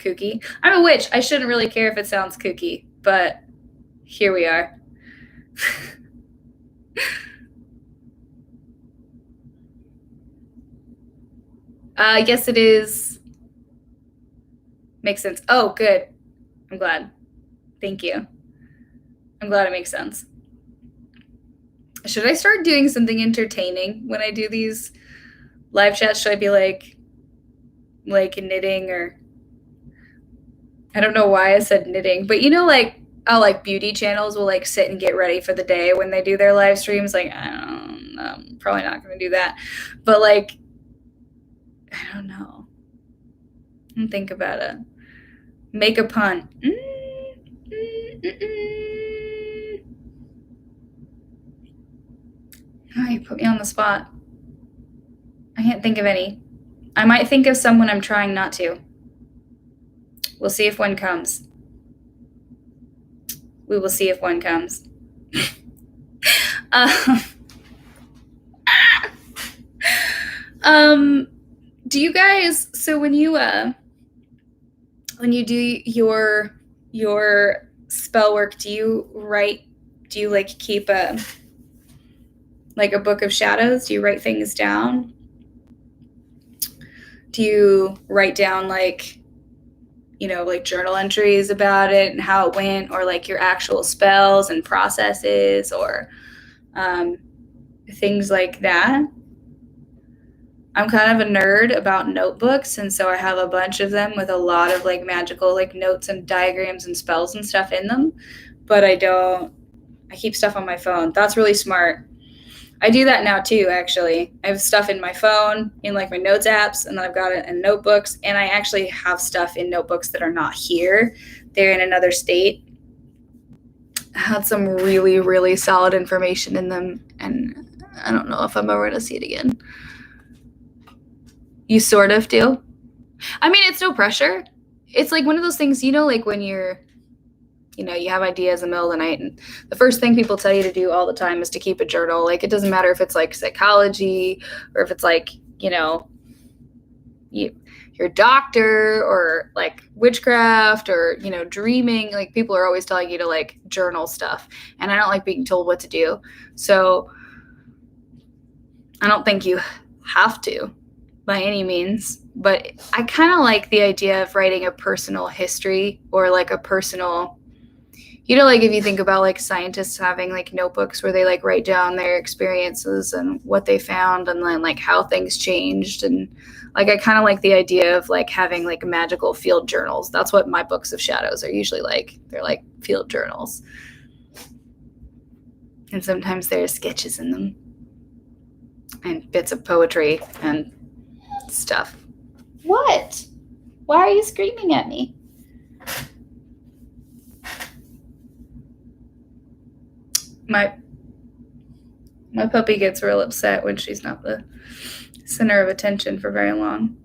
[SPEAKER 1] kooky. I'm a witch. I shouldn't really care if it sounds kooky, but here we are. Yes, it is. Makes sense. Oh, good. I'm glad. Thank you. I'm glad it makes sense. Should I start doing something entertaining when I do these live chats? Should I be like knitting, or I don't know why I said knitting, but like how like beauty channels will like sit and get ready for the day when they do their live streams. Like, I'm probably not going to do that, but like, I don't know. Think about it. Make a pun. Oh, you put me on the spot. I can't think of any. I might think of some when I'm trying not to. We'll see if one comes. We will see if one comes. Do you guys, so when you do your spell work, do you like keep a book of shadows? Do you write things down? Do you write down like journal entries about it and how it went, or like your actual spells and processes, or things like that? I'm kind of a nerd about notebooks, and so I have a bunch of them with a lot of like magical like notes and diagrams and spells and stuff in them, but I keep stuff on my phone. That's really smart. I do that now too, actually. I have stuff in my phone, in like my notes apps, and then I've got it in notebooks, and I actually have stuff in notebooks that are not here. They're in another state. I had some really, really solid information in them, and I don't know if I'm ever going to see it again. You sort of do? I mean, it's no pressure. It's like one of those things, like when you're, you have ideas in the middle of the night, and the first thing people tell you to do all the time is to keep a journal. Like, it doesn't matter if it's like psychology, or if it's like, your doctor, or like witchcraft, or, dreaming. Like, people are always telling you to like journal stuff. And I don't like being told what to do. So I don't think you have to by any means, but I kind of like the idea of writing a personal history, or like a personal, like if you think about like scientists having like notebooks where they like write down their experiences and what they found, and then like how things changed. And like, I kind of like the idea of like having like magical field journals. That's what my books of shadows are usually like. They're like field journals. And sometimes there are sketches in them, and bits of poetry and stuff. What? Why are you screaming at me? My puppy gets real upset when she's not the center of attention for very long.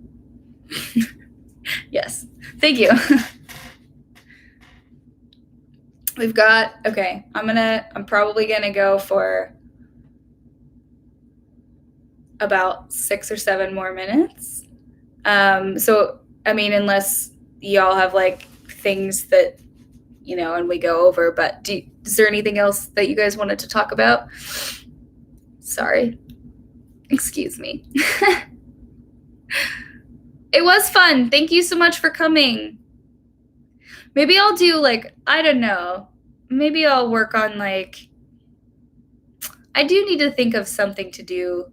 [SPEAKER 1] Yes. Thank you. We've got, okay, I'm probably gonna go for about 6 or 7 more minutes. So, I mean, unless y'all have like things that, and we go over, but is there anything else that you guys wanted to talk about? Sorry. Excuse me. It was fun. Thank you so much for coming. Maybe I'll do like, I don't know. Maybe I'll work on like, I do need to think of something to do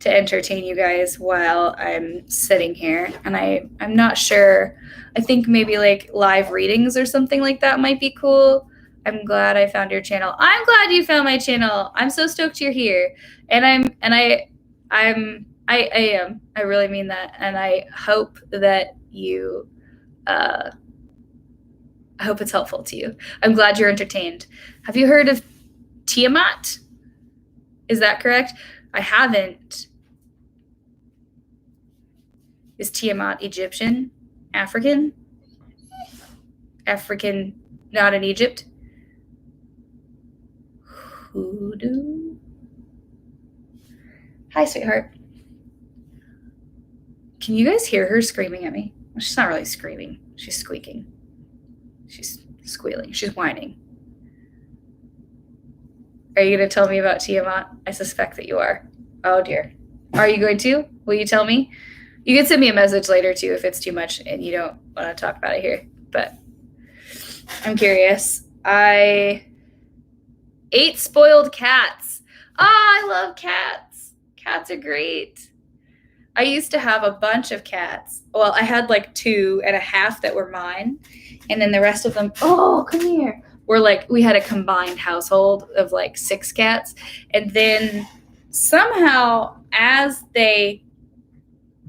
[SPEAKER 1] to entertain you guys while I'm sitting here. And I'm not sure. I think maybe like live readings or something like that might be cool. I'm glad I found your channel. I'm glad you found my channel. I'm so stoked you're here. And I am. I really mean that. And I hope that you, I hope it's helpful to you. I'm glad you're entertained. Have you heard of Tiamat? Is that correct? I haven't. Is Tiamat Egyptian? African? African, not in Egypt? Hoodoo? Hi, sweetheart. Can you guys hear her screaming at me? She's not really screaming. She's squeaking. She's squealing. She's whining. Are you going to tell me about Tiamat? I suspect that you are. Oh, dear. Are you going to? Will you tell me? You can send me a message later, too, if it's too much and you don't want to talk about it here. But I'm curious. I ate spoiled cats. I love cats. Cats are great. I used to have a bunch of cats. Well, I had like 2.5 that were mine. And then the rest of them, oh, come here. We had a combined household of like 6 cats. And then somehow as they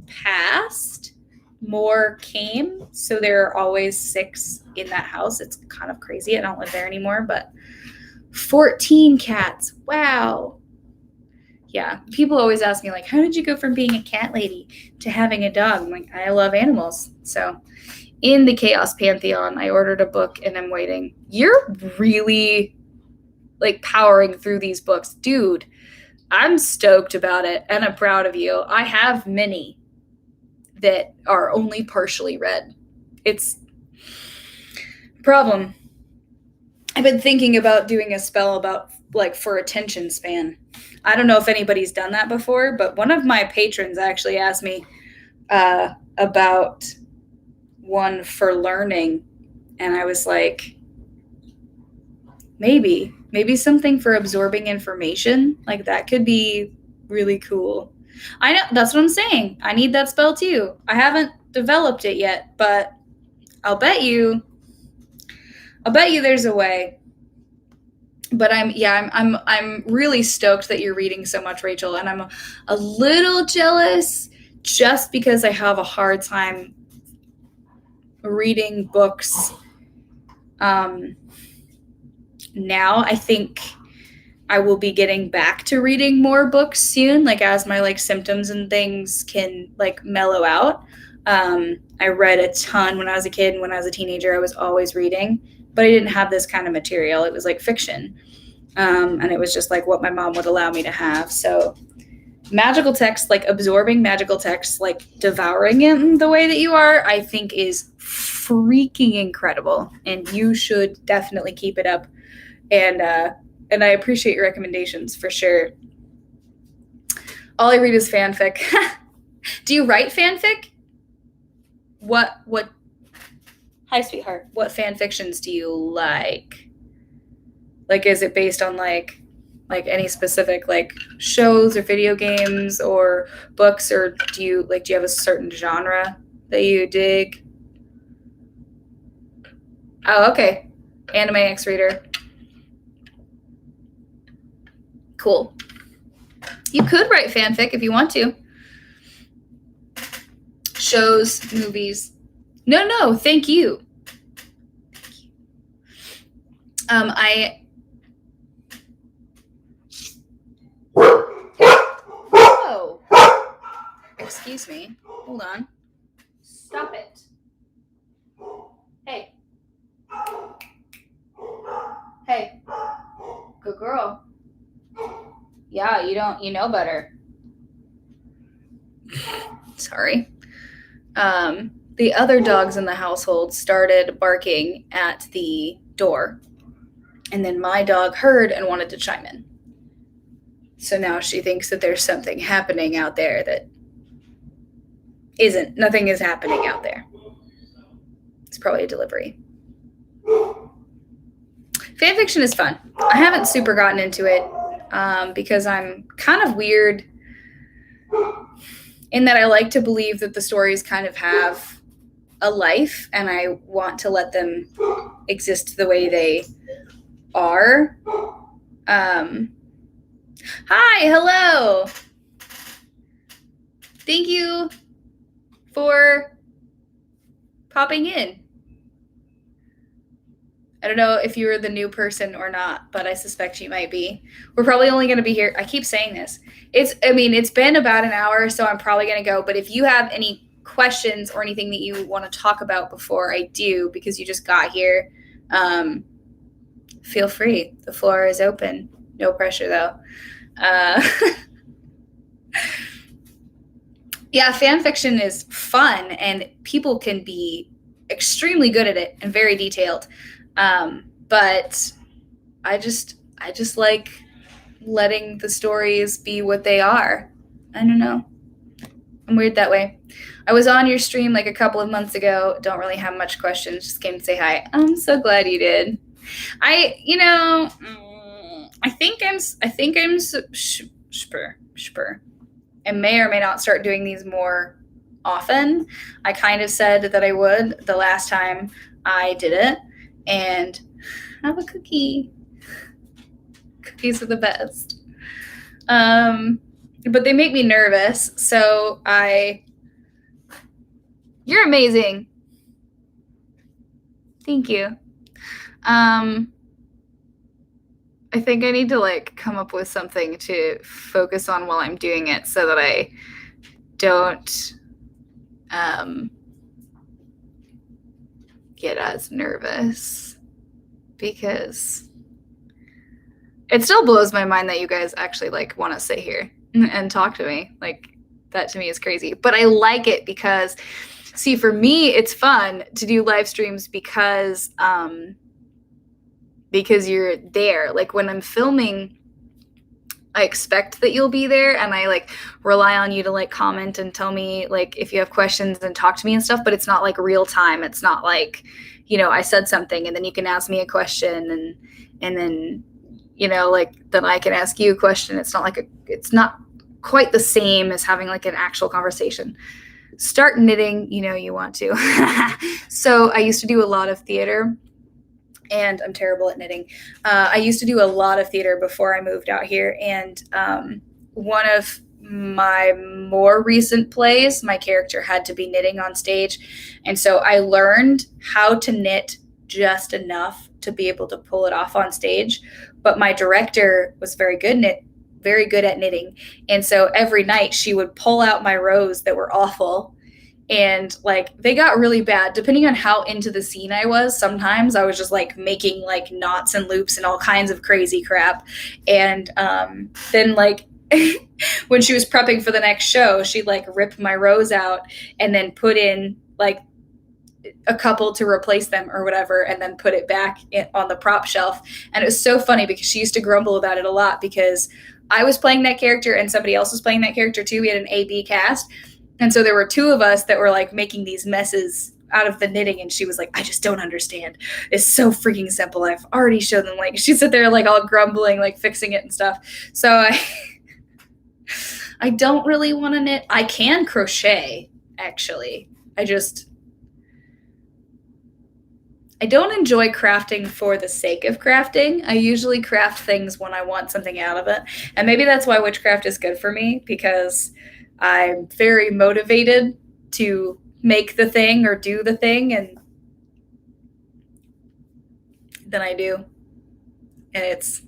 [SPEAKER 1] passed, more came. So there are always 6 in that house. It's kind of crazy. I don't live there anymore, but 14 cats. Wow. Yeah. People always ask me, like, how did you go from being a cat lady to having a dog? I'm like, I love animals. So in the Chaos Pantheon, I ordered a book and I'm waiting. You're really like powering through these books. Dude, I'm stoked about it and I'm proud of you. I have many that are only partially read. It's a problem. I've been thinking about doing a spell about like for attention span. I don't know if anybody's done that before, but one of my patrons actually asked me about one for learning. And I was like, maybe something for absorbing information. Like that could be really cool. I know, that's what I'm saying. I need that spell too. I haven't developed it yet, but I'll bet you there's a way. But I'm really stoked that you're reading so much, Rachel, and I'm a little jealous just because I have a hard time reading books. Now I think I will be getting back to reading more books soon, like as my like symptoms and things can like mellow out. I read a ton when I was a kid, and when I was a teenager, I was always reading, but I didn't have this kind of material. It was like fiction. And it was just like what my mom would allow me to have. So magical text, like absorbing magical text, like devouring it the way that you are, I think is freaking incredible. And you should definitely keep it up. And I appreciate your recommendations for sure. All I read is fanfic. Do you write fanfic? What, hi, sweetheart. What fan fictions do you like? Like, is it based on like any specific like shows or video games or books, or do you have a certain genre that you dig? Oh, okay. Anime X reader. Cool. You could write fanfic if you want to. Shows, movies. No, thank you. Whoa. Excuse me. Hold on. Stop it. Hey. Hey. Good girl. Yeah, you know better. Sorry. The other dogs in the household started barking at the door. And then my dog heard and wanted to chime in. So now she thinks that there's something happening out there that isn't. Nothing is happening out there. It's probably a delivery. Fanfiction is fun. I haven't super gotten into it because I'm kind of weird in that I like to believe that the stories kind of have a life and I want to let them exist the way they are. Hi, hello. Thank you for popping in. I don't know if you're the new person or not, but I suspect you might be. We're probably only going to be here. I keep saying this. It's been about an hour, so I'm probably going to go. But if you have any questions or anything that you want to talk about before I do, because you just got here, feel free. The floor is open. No pressure, though. Yeah, fan fiction is fun, and people can be extremely good at it and very detailed. But I just like letting the stories be what they are. I don't know. I'm weird that way. I was on your stream like a couple of months ago. Don't really have much questions. Just came to say hi. I'm so glad you did. I think I'm spur. I may or may not start doing these more often. I kind of said that I would the last time I did it. And have a cookie. Cookies are the best. But they make me nervous, so you're amazing. Thank you. I think I need to like come up with something to focus on while I'm doing it so that I don't get as nervous, because it still blows my mind that you guys actually like want to sit here and talk to me. Like, that to me is crazy. But I like it because, see, for me, it's fun to do live streams because you're there. Like when I'm filming, I expect that you'll be there, and I like rely on you to like comment and tell me like if you have questions and talk to me and stuff, but it's not like real time. It's not like, you know, I said something and then you can ask me a question and then, you know, like then I can ask you a question. It's not like it's not quite the same as having like an actual conversation. Start knitting, you know, you want to. So I used to do a lot of theater, and I'm terrible at knitting. I used to do a lot of theater before I moved out here, and one of my more recent plays, my character had to be knitting on stage, and so I learned how to knit just enough to be able to pull it off on stage. But my director was very good at knitting, and so every night she would pull out my rows that were awful, and like they got really bad depending on how into the scene I was. Sometimes I was just like making like knots and loops and all kinds of crazy crap, and then like when she was prepping for the next show, she'd like rip my rows out and then put in like a couple to replace them or whatever, and then put it back on the prop shelf. And it was so funny because she used to grumble about it a lot, because I was playing that character and somebody else was playing that character too. We had an A-B cast, and so there were two of us that were like making these messes out of the knitting, and she was like, I just don't understand. It's so freaking simple. I've already shown them. Like, she sat there like all grumbling, like fixing it and stuff. So I don't really want to knit. I can crochet, actually. I don't enjoy crafting for the sake of crafting. I usually craft things when I want something out of it. And maybe that's why witchcraft is good for me, because I'm very motivated to make the thing or do the thing, and then I do. And it's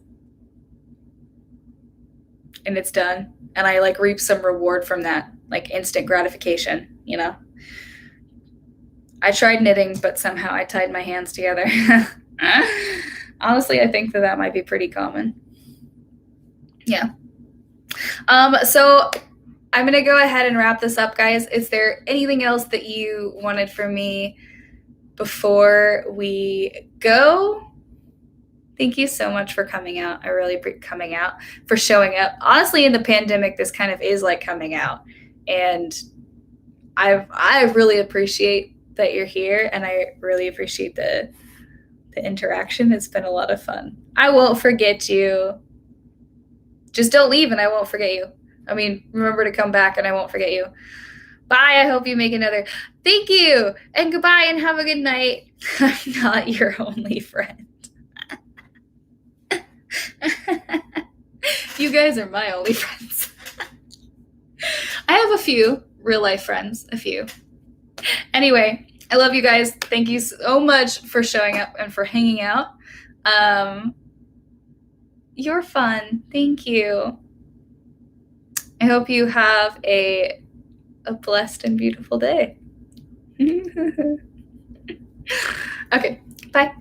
[SPEAKER 1] done. And I like reap some reward from that, like instant gratification, you know? I tried knitting, but somehow I tied my hands together. Honestly, I think that might be pretty common. Yeah. So I'm going to go ahead and wrap this up, guys. Is there anything else that you wanted from me before we go? Thank you so much for coming out. I really appreciate coming out, for showing up. Honestly, in the pandemic, this kind of is like coming out. And I really appreciate that you're here, and I really appreciate the interaction. It's been a lot of fun. I won't forget you. Just don't leave and I won't forget you. I mean, remember to come back and I won't forget you. Bye. I hope you make another. Thank you. And goodbye and have a good night. I'm not your only friend. You guys are my only friends. I have a few real life friends, a few. Anyway, I love you guys. Thank you so much for showing up and for hanging out. You're fun. Thank you. I hope you have a blessed and beautiful day. Okay, bye.